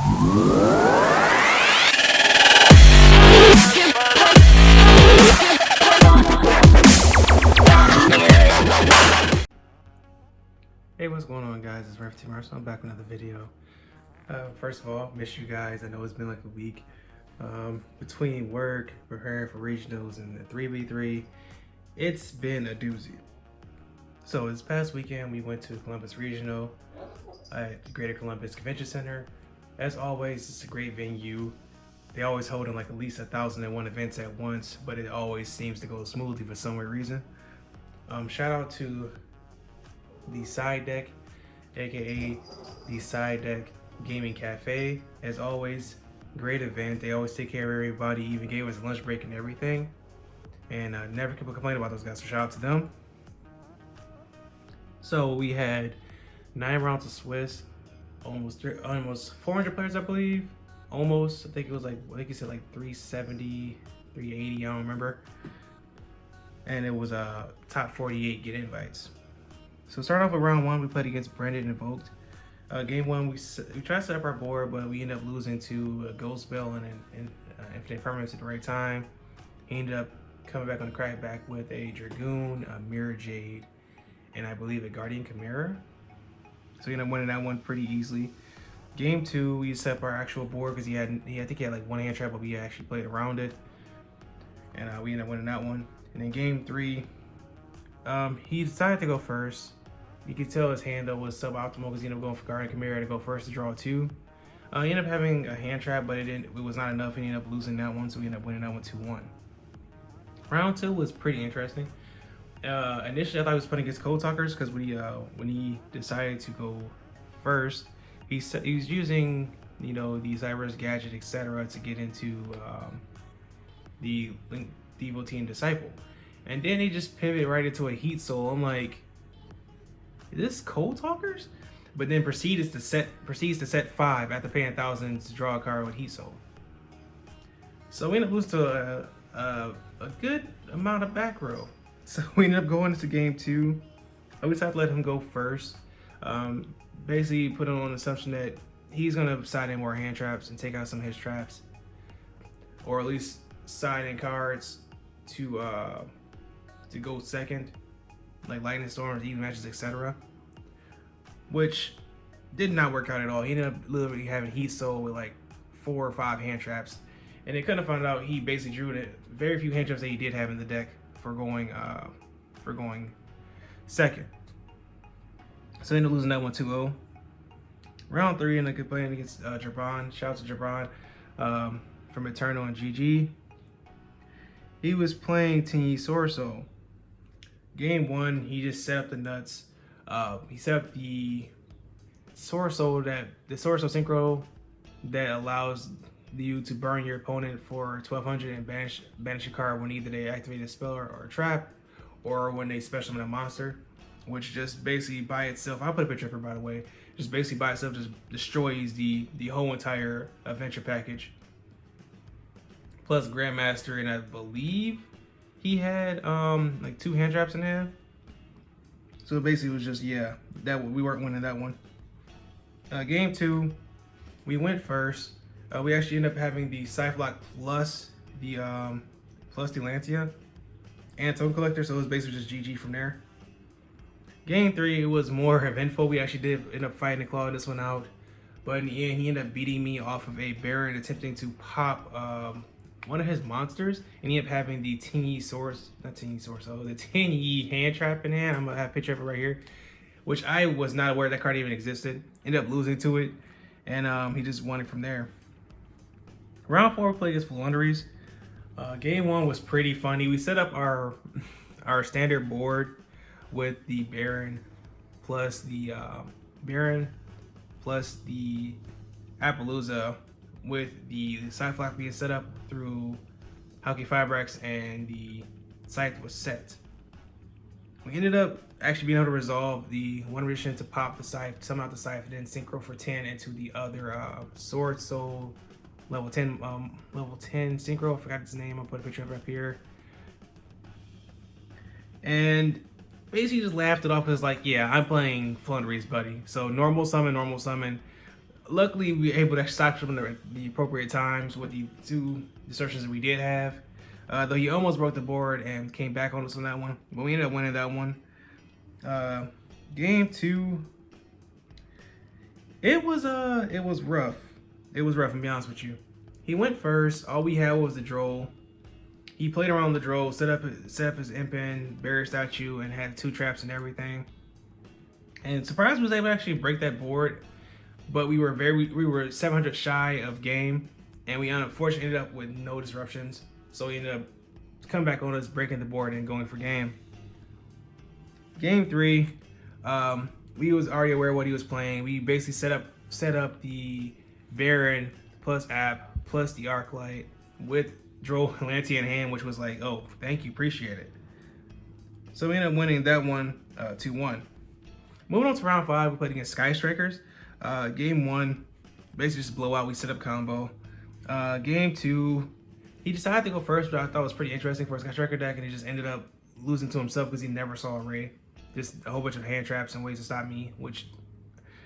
Hey, what's going on, guys? It's Ref Team Arsenal. I'm back with another video. First of all, miss you guys. I know it's been like a week. Between work, preparing for regionals, and the 3v3, it's been a doozy. So this past weekend, we went to Columbus Regional at the Greater Columbus Convention Center. As always, it's a great venue. They always hold in like at least 1,001 events at once, but it always seems to go smoothly for some weird reason. Shout out to the Side Deck, aka the Side Deck Gaming Cafe. As always, great event. They always take care of everybody, even gave us a lunch break and everything, and never could complain about those guys, so shout out to them. So we had 9 rounds of Swiss, almost 400 players, I believe. Almost, I think it was like, I think he said like 370, 380, I don't remember. And it was top 48 get invites. So start off with round 1, we played against Brandon Invoked. Game 1, we tried to set up our board, but we ended up losing to a Gold Spell and Infinite Permanence at the right time. He ended up coming back on the crackback with a Dragoon, a Mirror Jade, and I believe a Guardian Chimera. So we ended up winning that one pretty easily. Game 2, we set up our actual board because I think he had like one hand trap, but we actually played around it, and we ended up winning that one. And then game 3, he decided to go first. You could tell his hand though was suboptimal because he ended up going for Guardian Chimera to go first to draw 2. He ended up having a hand trap, but it was not enough. He ended up losing that one, so we ended up winning that one 2-1. Round 2 was pretty interesting. Initially, I thought he was putting against Code Talkers because when he decided to go first, he was using the Cyrus gadget, etc., to get into the Link Devotee and Disciple, and then he just pivoted right into a Heat Soul. I'm like, is this Code Talkers? But then proceeds to set 5 after paying 1,000 to draw a card with Heat Soul. So we ended up losing to a good amount of back row. So we ended up going into game 2. We decided to let him go first. Basically put him on the assumption that he's gonna side in more hand traps and take out some of his traps, or at least side in cards to go second, like Lightning Storms, even matches, etc. Which did not work out at all. He ended up literally having Heat Soul with like 4 or 5 hand traps, and they couldn't find out he basically drew the very few hand traps that he did have in the deck for going second. So they ended up losing that one 2-0. Round 3, and I could play against Jabron. Shout out to Jabron from Eternal and GG. He was playing Tingy Sorso. Game 1, he just set up the nuts. He set up the Sorso Synchro that allows you to burn your opponent for 1,200 and banish a card when either they activate a spell or a trap, or when they special summon a monster, which just basically by itself, I'll put a picture of her by the way, just basically by itself just destroys the whole entire adventure package. Plus Grandmaster, and I believe he had like 2 hand traps in hand. So basically it was just, yeah, that we weren't winning that one. Game 2, we went first. We actually ended up having the Cyflock plus the Lantia and Token Collector, so it was basically just GG from there. Game 3, it was more eventful. We actually did end up fighting and clawing this one out, but in the end, he ended up beating me off of a Baron, attempting to pop one of his monsters, and he ended up having the the Tingy hand trap in hand. I'm gonna have a picture of it right here, which I was not aware that card even existed. Ended up losing to it, and he just won it from there. Round 4, we played against Flunderies. Game 1 was pretty funny. We set up our standard board with the Baron plus the Appaloosa, with the Cyflock being set up through P.U.N.K Fibrax, and the Scythe was set. We ended up actually being able to resolve the one mission to pop the Scythe, summon out the Scythe, and then synchro for 10 into the other Sword Soul level 10 synchro. I forgot its name. I'll put a picture of it up here. And basically just laughed it off because, like, yeah, I'm playing Flunderies, buddy. So normal summon, Luckily, we were able to stop him at the appropriate times with the 2 disruptions that we did have. Though he almost broke the board and came back on us on that one, but we ended up winning that one. Game 2, it was rough. It was rough, to be honest with you. He went first. All we had was the droll. He played around the droll, set up his impen, barrier statue, and had 2 traps and everything. And surprised was able to actually break that board, but we were 700 shy of game, and we unfortunately ended up with no disruptions. So he ended up coming back on us, breaking the board, and going for game. Game 3, we was already aware of what he was playing. We basically set up the Baron plus app plus the Arclight with Droll Lanty in hand, which was like, oh, thank you, appreciate it. So we ended up winning that one 2-1. Moving on to round 5, we played against Sky Strikers. Game 1, basically just blowout. We set up combo. Game 2, he decided to go first, but I thought it was pretty interesting for a Sky Striker deck, and he just ended up losing to himself because he never saw a Ray. Just a whole bunch of hand traps and ways to stop me, which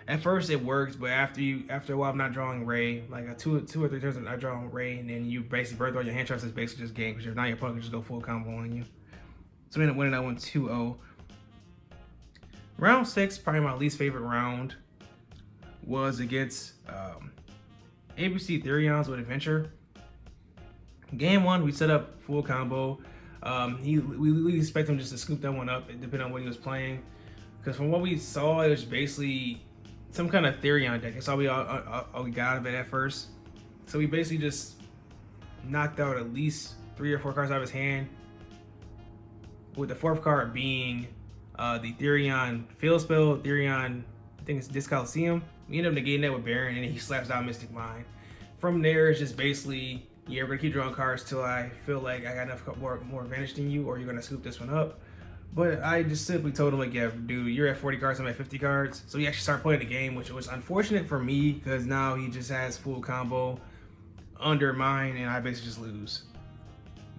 at first it works, but after a while I'm not drawing Ray, like a two or three turns I draw Ray, and then you basically burn through all your hand traps. It's basically just game, because if not, your opponent can just go full combo on you. So we ended up winning that one 2-0. Round 6, probably my least favorite round, was against ABC Therions with Adventure. Game 1, we set up full combo. We expect him just to scoop that one up, depending on what he was playing. Because from what we saw, it was basically some kind of Therion deck. That's all we got out of it at first. So we basically just knocked out at least 3 or 4 cards out of his hand, with the 4th card being the Therion Field Spell, Therion, I think it's Discoliseum. We end up negating that with Baron, and then he slaps down Mystic Mind. From there, it's just basically, yeah, we're gonna keep drawing cards till I feel like I got enough more advantage than you, or you're gonna scoop this one up. But I just simply told him, like, yeah, dude, you're at 40 cards, I'm at 50 cards. So he actually started playing the game, which was unfortunate for me, because now he just has full combo under mine, and I basically just lose.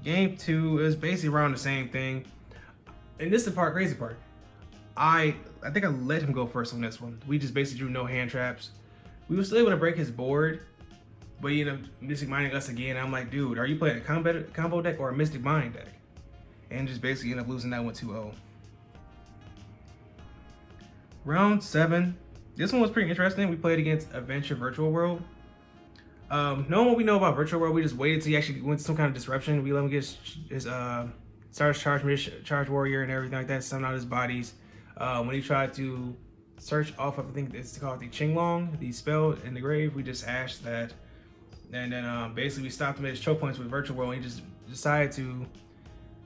Game 2 is basically around the same thing. And this is the crazy part. I think I let him go first on this one. We just basically drew no hand traps. We were still able to break his board, but he ended up Mystic Minding us again. I'm like, dude, are you playing a combo deck or a Mystic Mind deck? And just basically ended up losing that one 2-0. Round 7. This one was pretty interesting. We played against Adventure Virtual World. Knowing what we know about Virtual World, we just waited till he actually went to some kind of disruption. We let him get his Charge Warrior and everything like that, summon out his bodies. When he tried to search off of, I think it's called the Qinglong, the spell in the grave, we just ashed that. And then basically we stopped him at his choke points with Virtual World, and he just decided to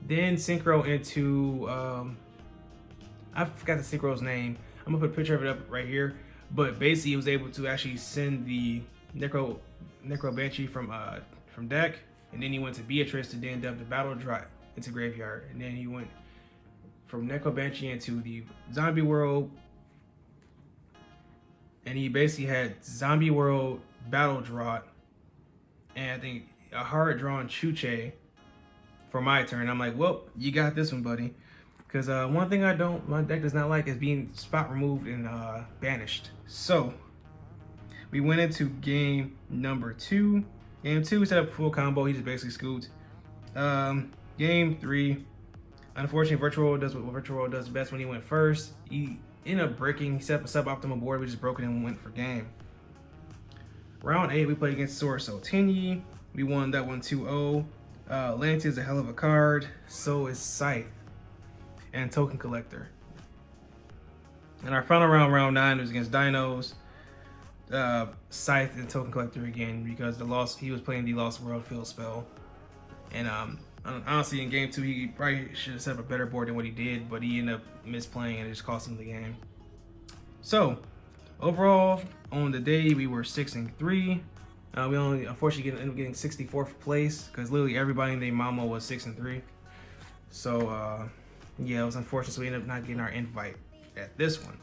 then synchro into, I forgot the synchro's name. I'm gonna put a picture of it up right here. But basically he was able to actually send the Necro Banshee from deck, and then he went to Beatrice to then dump the Battle Drop into Graveyard. And then he went from Necro Banshee into the Zombie World, and he basically had Zombie World, Battle Drop, and I think a hard drawn Chuche for my turn. I'm like, well, you got this one, buddy. Because one thing my deck does not like is being spot removed and banished. So we went into game number 2. Game 2, we set up full combo. He just basically scooped. Game 3, unfortunately, Virtual World does what Virtual World does best when he went first. He ended up breaking, he set up a suboptimal board. We just broke it and went for game. Round 8, we played against Sorcerer Tenyi. We won that one 2-0. Lanty is a hell of a card. So is Scythe and Token Collector. And our final round 9, was against Dinos, Scythe and Token Collector again, because he was playing the Lost World Field Spell. And honestly, in game 2, he probably should have set up a better board than what he did, but he ended up misplaying and it just cost him the game. So overall, on the day, we were 6-3. We only unfortunately ended up getting 64th place, because literally everybody named Mamo was 6-3. So yeah, it was unfortunate, so we ended up not getting our invite at this one.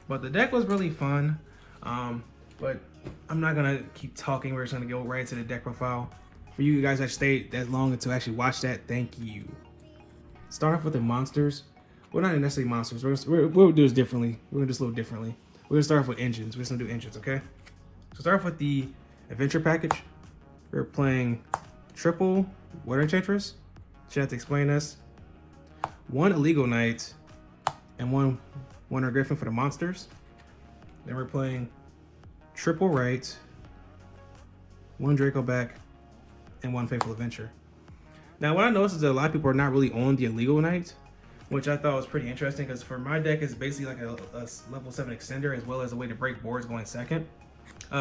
But the deck was really fun. But I'm not gonna keep talking. We're just gonna go right into the deck profile. For you guys that stayed that long to actually watch that, thank you. Start off with the monsters. Well, not necessarily monsters. We'll do this differently. We're gonna do this a little differently. We're gonna start off with engines. We're just gonna do engines, okay? So start off with the adventure package. We're playing triple Water Enchantress. Should have to explain this. 1 illegal knight and 1 Wonder Griffin for the monsters. Then we're playing triple right, 1 Draco back, and 1 Faithful Adventure. Now what I noticed is that a lot of people are not really on the illegal knight, which I thought was pretty interesting because for my deck it's basically like a level 7 extender as well as a way to break boards going second.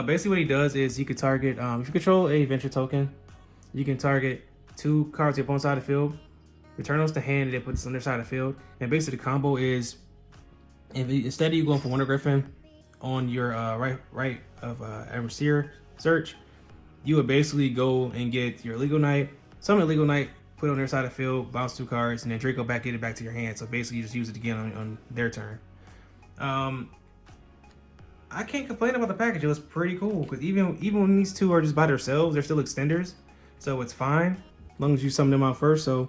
Basically what he does is you can target, if you control a adventure token, you can target 2 cards on your opponent's side of the field, return those to hand, and then put this on their side of the field. And basically the combo is, instead of you going for Wonder Griffin on your right of adversary search, you would basically go and get your illegal knight, summon a legal knight, put it on their side of the field, bounce 2 cards, and then Draco back, get it back to your hand. So basically you just use it again on their turn. I can't complain about the package. It was pretty cool because even when these 2 are just by themselves, they're still extenders, so it's fine as long as you summon them out first. So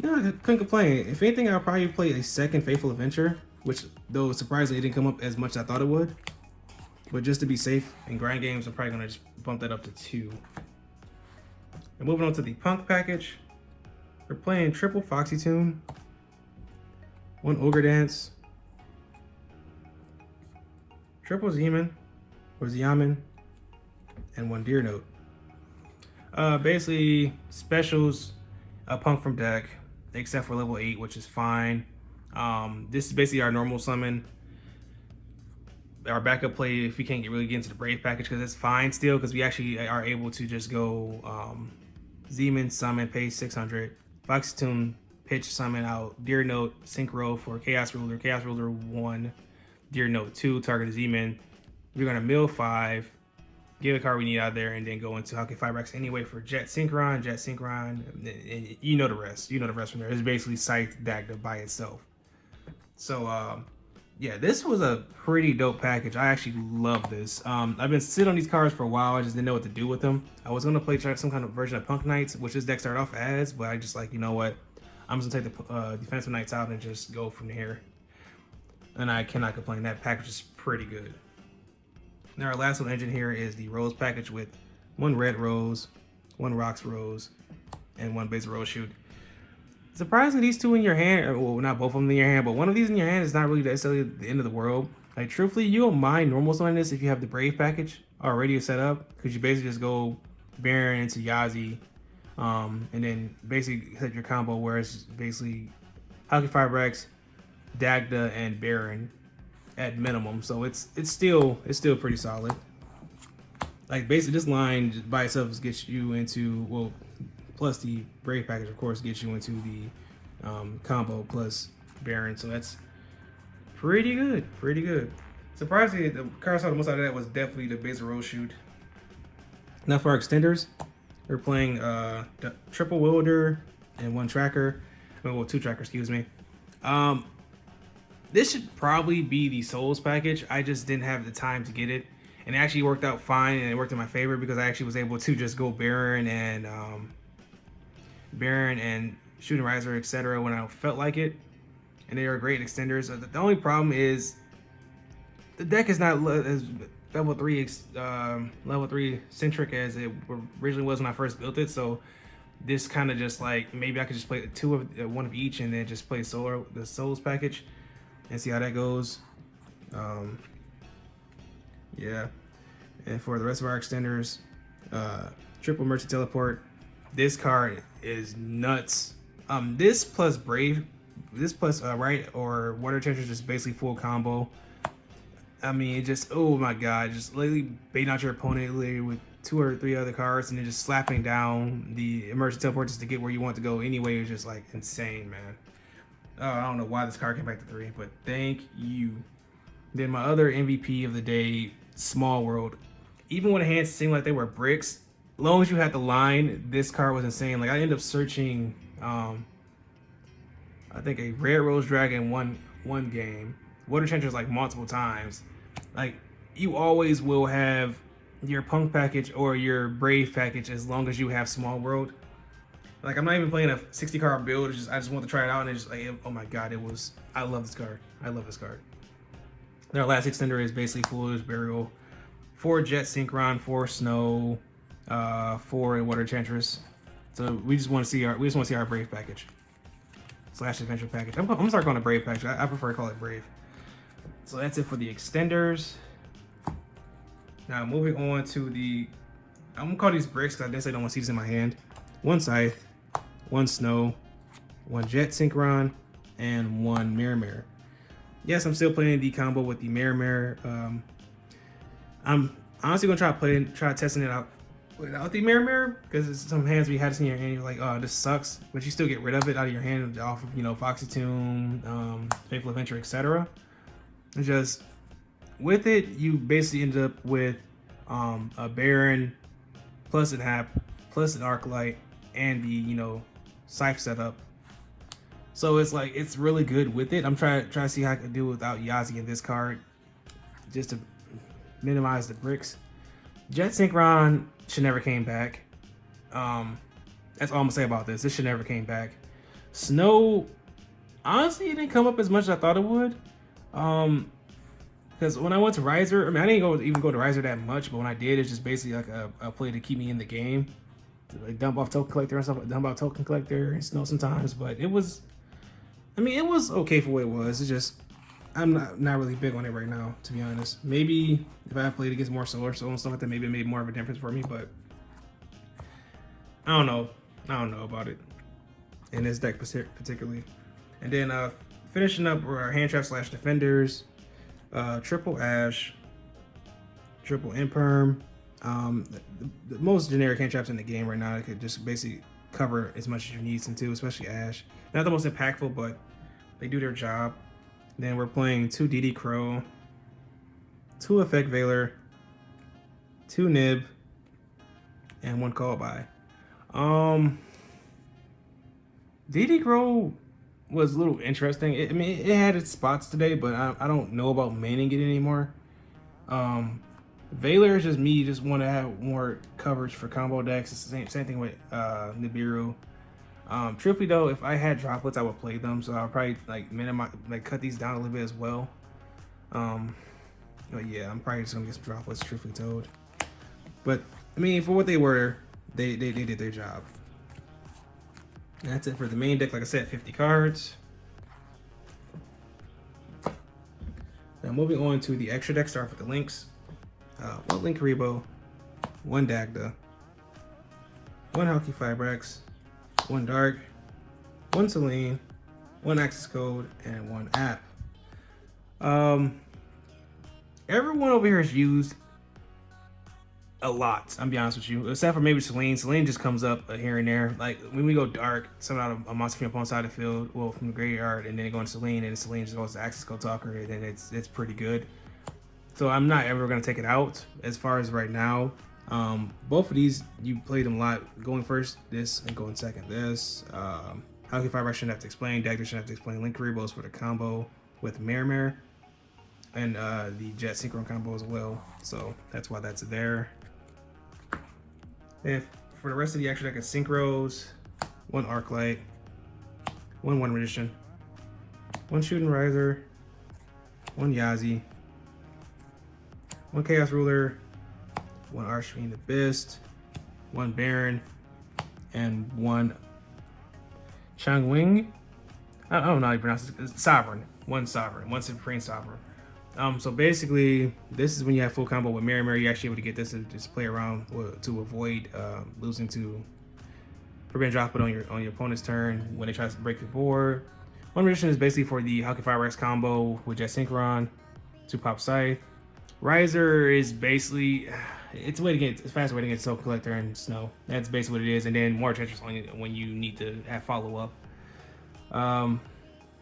no, I couldn't complain. If anything, I'll probably play a second Faithful Adventure, which though surprisingly it didn't come up as much as I thought it would. But just to be safe in grind games, I'm probably gonna just bump that up to 2. And moving on to the Punk package, we're playing triple Foxy Tune, 1 Ogre Dance, triple Zeman or Ziaman, and 1 Deer Note. Basically specials a Punk from deck, except for level 8, which is fine. This is basically our normal summon. Our backup play if we can't really get into the Brave package, because it's fine still, because we actually are able to just go Zeman, summon, pay 600, Foxy Tune, pitch, summon out, Deer Note, Synchro for Chaos Ruler 1, Deer Note 2, target Zeman. We're gonna mill 5, get a card we need out there, and then go into Hockey Firebrax anyway for Jet Synchron, and you know the rest. You know the rest from there. It's basically Scythe Dagda by itself. So yeah, this was a pretty dope package. I actually love this. I've been sitting on these cards for a while. I just didn't know what to do with them. I was gonna play some kind of version of Punk Knights, which this deck started off as, but I just like, you know what? I'm just gonna take the defensive knights out and just go from here. And I cannot complain. That package is pretty good. Now our last little engine here is the Rose package with 1 Red Rose, 1 Rocks Rose, and 1 Basic Rose Shoot. Surprisingly, these 2 in your hand, well, not both of them in your hand, but one of these in your hand is not really necessarily the end of the world. Like, truthfully, you don't mind normal summoning this if you have the Brave package already set up, because you basically just go Baron into Yazi, and then basically set your combo where it's basically Hockey Firebrax, Dagda, and Baron at minimum. So it's still pretty solid. Like, basically this line by itself gets you into, well, plus the Brave package of course gets you into the combo plus Baron. So that's pretty good. Surprisingly, the card I saw the most out of that was definitely the Basic Rose Shoot. Now for our extenders, we're playing the triple Wilder and 1 tracker, well, 2 tracker, excuse me. This should probably be the Souls package. I just didn't have the time to get it, and it actually worked out fine, and it worked in my favor because I actually was able to just go Baron and Shooting Riser, etc. when I felt like it, and they are great extenders. The only problem is the deck is not as level 3 centric as it originally was when I first built it. So this kind of just like, maybe I could just play 1 of each and then just play the Souls package and see how that goes. Yeah, and for the rest of our extenders, triple Merchant Teleport. This card is nuts. This plus Brave, this plus right or Water Enchantress, just basically full combo. I mean, it just, oh my god, just literally baiting out your opponent literally with 2 or 3 other cards and then just slapping down the Emergent Teleport just to get where you want to go anyway. It's just like insane, man. I don't know why this card came back to 3, but thank you. Then my other MVP of the day, Small World. Even when the hands seemed like they were bricks, as long as you had the line, this card was insane. Like, I ended up searching, I think a Red Rose Dragon one game. Water Enchantress like multiple times. Like, you always will have your Punk package or your Brave package as long as you have Small World. Like, I'm not even playing a 60 card build. I just want to try it out, and it's just like, oh my god, I love this card. I love this card. Then our last extender is basically Foolish Burial 4 Jet Synchron, 4 Snow, 4 Water Enchantress. So we just want to see our Brave package / Adventure package. I'm gonna start calling it Brave package. I prefer to call it Brave. So that's it for the extenders. Now moving on to the, I'm gonna call these bricks because I definitely don't want to see this in my hand. 1 Scythe, 1 Snow, 1 Jet Synchron, and 1 Mirror. Yes, I'm still playing the combo with the Mirror. I'm honestly gonna try testing it out without the Mirror because some hands we had this in your hand, you're like, oh, this sucks, but you still get rid of it out of your hand off of, you know, Foxy Tomb, Faithful Adventure, etc. It's just with it, you basically end up with a Baron plus an Hap plus an Arclight and the, you know, Scythe setup. So it's like, it's really good with it. I'm trying to see how I can do without Yazi in this card, just to minimize the bricks. Jet Synchron should never came back. That's all I'm gonna say about this. This should never came back. Snow, honestly, it didn't come up as much as I thought it would. Because when I went to Riser, I mean, I didn't even go to Riser that much, but when I did, it's just basically like a play to keep me in the game. Like dump off Token Collector and stuff, like dump out Token Collector and Snow sometimes, but it was, I mean, it was okay for what it was. It's just, I'm not really big on it right now, to be honest. Maybe if I played against more Solar Soul and stuff like that, maybe it made more of a difference for me, but I don't know. I don't know about it in this deck particularly. And then finishing up our hand trap / defenders, triple Ash, triple Imperm. The most generic hand traps in the game right now. It could just basically cover as much as you need them to, especially Ash. Not the most impactful, but they do their job. Then we're playing 2 DD Crow, 2 Effect Veiler, 2 Nib, and 1 Call By. DD Crow was a little interesting. I mean, it had its spots today, but I don't know about maining it anymore. Veiler is just me, just want to have more coverage for combo decks. It's the same thing with Nibiru. Truthfully though, if I had droplets, I would play them, so I'll probably like minimize, like cut these down a little bit as well. But yeah, I'm probably just gonna get some droplets, truthfully told. But I mean, for what they were, they did their job. And that's it for the main deck. Like I said, 50 cards. Now moving on to the extra deck, start with the links. 1 Link Rebo, 1 Dagda, 1 Halki Fibrax, 1 Dark, 1 Selene, 1 Access Code, and 1 App. Everyone over here has used a lot, I'm be honest with you, except for maybe Selene. Selene just comes up here and there. Like when we go Dark, something out of a monster from your opponent's side of the field, well, from the graveyard, and then they go into Selene, and Selene just goes to Access Code Talker, and then it's pretty good. So I'm not ever going to take it out as far as right now. Both of these, you played them a lot. Going first, this, and going second, this. Halki Fibrax shouldn't have to explain. Dagda shouldn't have to explain. Link Rebos for the combo with Mirror. And the Jet Synchron combo as well. So that's why that's there. And for the rest of the extra deck, it's Synchros, 1 Arclight, 1 Magician, 1 Shooting Riser, 1 Yazi, 1 Chaos Ruler, 1 Archfiend Abyss, 1 Baron, and 1 Changwing. I don't know how you pronounce it. It's Sovereign. 1 Sovereign. 1 Supreme Sovereign. So basically, this is when you have full combo with Mirror. You're actually able to get this to just play around to avoid losing to prevent drop it on your opponent's turn when they try to break the board. 1 Magician is basically for the Halki Fibrax combo with Jet Synchron to pop Scythe. Riser is basically, it's a fast way to get Soul Collector and Snow. That's basically what it is. And then more Tetris when you need to have follow up.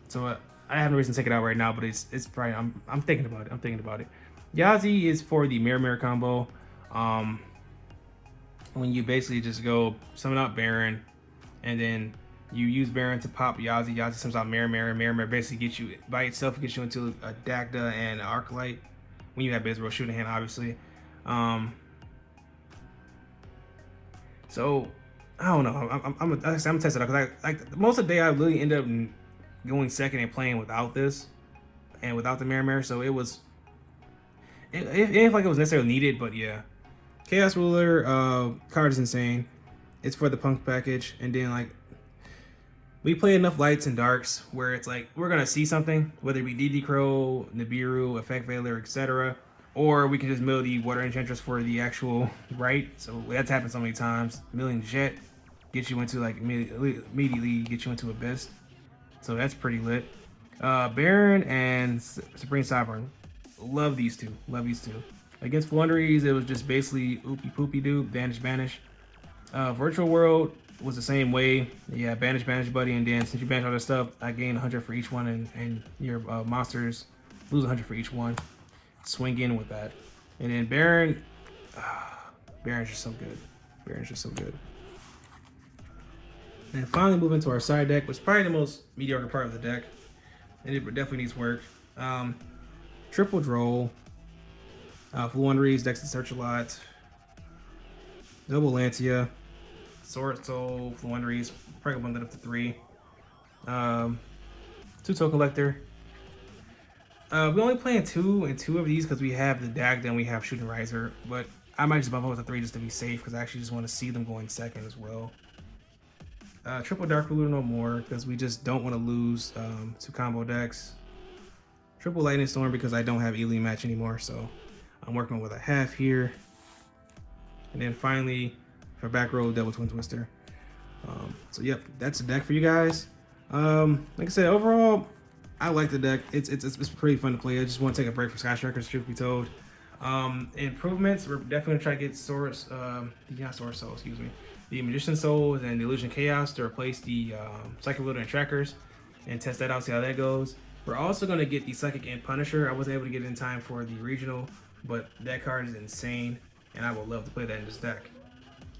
So I have no reason to take it out right now, but it's probably, I'm thinking about it. Yazi is for the Mirror combo. When you basically just go summon out Baron, and then you use Baron to pop Yazi. Yazi summons out Mirror basically gets you, by itself, gets you into a Dagda and an Arclight. When you have Bizarro shooting hand, obviously. So I don't know. I'm gonna test it out because like most of the day I really end up going second and playing without this and without the Mirror. So it was It didn't feel like it was necessarily needed, but yeah. Chaos Ruler card is insane. It's for the Punk package, and then like we play enough lights and darks where it's like we're gonna see something, whether it be DD Crow, Nibiru, Effect Veiler, etc. Or we can just mill the Water Enchantress for the actual right. So that's happened so many times. Milling Jet gets you into like immediately get you into Abyss. So that's pretty lit. Baron and Supreme Sovereign. Love these two. Love these two. Against Flunderies, it was just basically oopie poopie do, banish. Virtual World was the same way. Yeah, banish buddy, and then since you banish all that stuff, I gain 100 for each one, and your monsters lose 100 for each one. Swing in with that. And then Baron, Baron's just so good. Baron's just so good. And finally move into our side deck, which is probably the most mediocre part of the deck. And it definitely needs work. Triple Droll, Flunderies, Dex and Search a Lot, Double Lantia, Sword Soul, Flunderies, probably bump that up to 3. 2 Toe Collector. We only playing 2 of these because we have the Dagda and we have Shooting Riser, but I might just bump up to 3 just to be safe because I actually just want to see them going second as well. Triple Dark Ruler no more because we just don't want to lose 2 combo decks. Triple Lightning Storm because I don't have Elite Match anymore, so I'm working with a half here. And then finally, for back row, Double Twin Twister. So yep, that's the deck for you guys. Like I said, overall, I like the deck. It's pretty fun to play. I just want to take a break from Sky Strikers, truth be told. Improvements, we're definitely gonna try to get not Source Soul, excuse me. The Magician Souls and the Illusion Chaos to replace the Psychic Wielder and Trackers and test that out, see how that goes. We're also going to get the Psychic and Punisher. I wasn't able to get it in time for the regional, but that card is insane, and I would love to play that in this deck.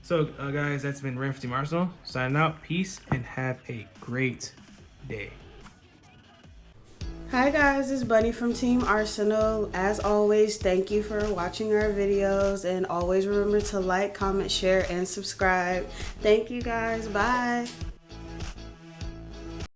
So, guys, that's been Ren for Team Arsenal. Signing out. Peace, and have a great day. Hi guys, it's Bunny from Team Arsenal. As always, thank you for watching our videos, and always remember to like, comment, share, and subscribe. Thank you guys. Bye.